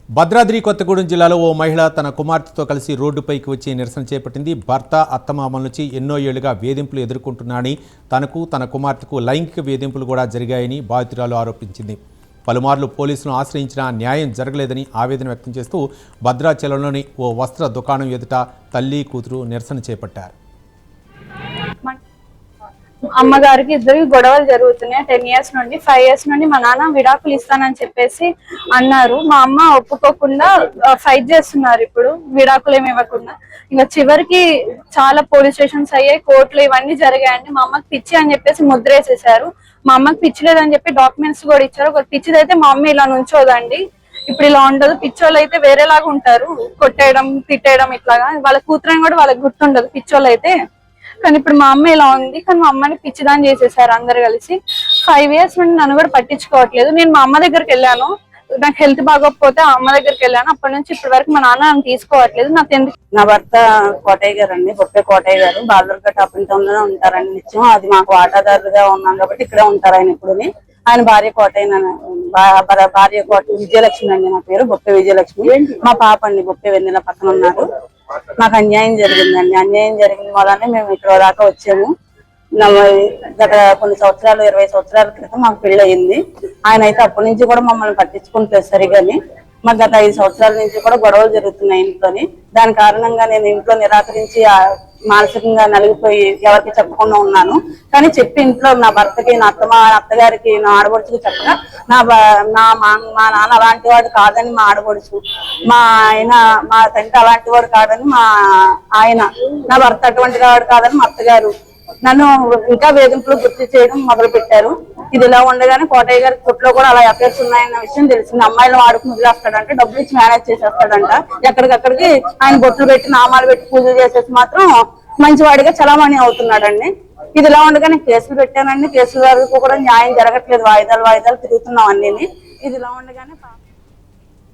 భద్రాద్రి కొత్తగూడెం జిల్లాలో ఓ మహిళ తన కుమార్తెతో కలిసి రోడ్డుపైకి వచ్చి నిరసన చేపట్టింది. భర్త అత్తమామల నుంచి ఎన్నో ఏళ్లుగా వేధింపులు ఎదుర్కొంటున్నాడని, తనకు తన కుమార్తెకు లైంగిక వేధింపులు కూడా జరిగాయని బాధితురాలు ఆరోపించింది. పలుమార్లు పోలీసులను ఆశ్రయించినా న్యాయం జరగలేదని ఆవేదన వ్యక్తం చేస్తూ భద్రాచలంలోని ఓ వస్త్ర దుకాణం ఎదుట తల్లి కూతురు నిరసన చేపట్టారు. అమ్మగారికి ఇద్దరికి గొడవలు జరుగుతున్నాయి. 10 years నుండి 5 years నుండి మా నాన్న విడాకులు ఇస్తానని చెప్పేసి అన్నారు. మా అమ్మ ఒప్పుకోకుండా ఫైట్ చేస్తున్నారు. ఇప్పుడు విడాకులు ఏమి ఇవ్వకుండా ఇంకా చివరికి చాలా పోలీస్ స్టేషన్స్ అయ్యాయి, కోర్టులు ఇవన్నీ జరిగాయండి. మా అమ్మకి పిచ్చి అని చెప్పేసి ముద్ర వేసేసారు. మా అమ్మకి పిచ్చి లేదని చెప్పి డాక్యుమెంట్స్ కూడా ఇచ్చారు. ఒక పిచ్చిదైతే మా అమ్మ ఇలా నుంచోదండి. ఇప్పుడు ఇలా ఉండదు. పిచ్చోళ్ళు అయితే వేరేలాగా ఉంటారు, కొట్టేయడం తిట్టేయడం ఇట్లాగా. వాళ్ళ కూతురని కూడా వాళ్ళకి గుర్తుండదు పిచ్చోళ్ళు అయితే. కానీ ఇప్పుడు మా అమ్మ ఇలా ఉంది. కానీ మా అమ్మని పిచ్చిదాన్ని చేసేసారు అందరు కలిసి. 5 years నుండి నన్ను కూడా పట్టించుకోవట్లేదు. నేను మా అమ్మ దగ్గరికి వెళ్ళాను, నాకు హెల్త్ బాగోకపోతే అమ్మ దగ్గరికి వెళ్ళాను. అప్పటి నుంచి ఇప్పటి వరకు మా నాన్న నన్ను తీసుకోవట్లేదు. నాకు ఎందుకు. నా భర్త కోటయ్య గారు అండి, బొప్పే కోటయ్య గారు. బాలదుర్గ టాపింగ్ టౌన్ లోనే ఉంటారండి నిత్యం. అది మాకు వాటాదారులుగా ఉన్నాం కాబట్టి ఇక్కడే ఉంటారు ఆయన. ఇప్పుడు ఆయన భార్య కోటయ్య, భార్య కోట విజయలక్ష్మి అండి. నా పేరు బొప్పే విజయలక్ష్మి. మా పాప అండి బొప్పే వెన్నెల పక్కన ఉన్నారు. మాకు అన్యాయం జరిగిందండి. అన్యాయం జరిగిన వల్లనే మేము ఇక్కడ దాకా వచ్చాము. గత కొన్ని సంవత్సరాలు 20 సంవత్సరాల క్రితం మాకు పెళ్లి అయింది. ఆయన అయితే అప్పటి నుంచి కూడా మమ్మల్ని పట్టించుకుంటారు సరిగాని. మాకు గత 5 సంవత్సరాల నుంచి కూడా గొడవలు జరుగుతున్నాయి ఇంట్లోని. దాని కారణంగా నేను ఇంట్లో నిరాకరించి మానసికంగా నలిగిపోయి ఎవరికి చెప్పకుండా ఉన్నాను. కానీ చెప్పి ఇంట్లో నా భర్తకి, నా అత్తగారికి, నా ఆడబడుచుకి చెప్పగా మా నాన్న అలాంటి వాడు కాదని మా ఆడబడుచు, మా ఆయన మా తండ్రి అలాంటి వాడు కాదని మా ఆయన, నా భర్త అటువంటి వాడు కాదని మా అత్తగారు నన్ను ఇంకా వేధింపులు గుర్తు చేయడం మొదలు పెట్టారు. ఇది ఇలా ఉండగానే కోటయ్య గారి కొట్లో కూడా అలా అఫేర్స్ ఉన్నాయన్న విషయం తెలిసింది. అమ్మాయిలు వాడుకు ముదిలేస్తాడంటే, డబ్బులు ఇచ్చి మేనేజ్ చేసేస్తాడంట. ఎక్కడికక్కడికి ఆయన బొట్లు పెట్టి నామాలు పెట్టి పూజలు చేసేసి మాత్రం మంచివాడిగా చలామణి అవుతున్నాడండి. ఇది ఇలా ఉండగానే కేసులు పెట్టానండి. కేసుల వరకు కూడా న్యాయం జరగట్లేదు. వాయిదాలు తిరుగుతున్నాం అన్ని. ఇది ఇలా ఉండగానే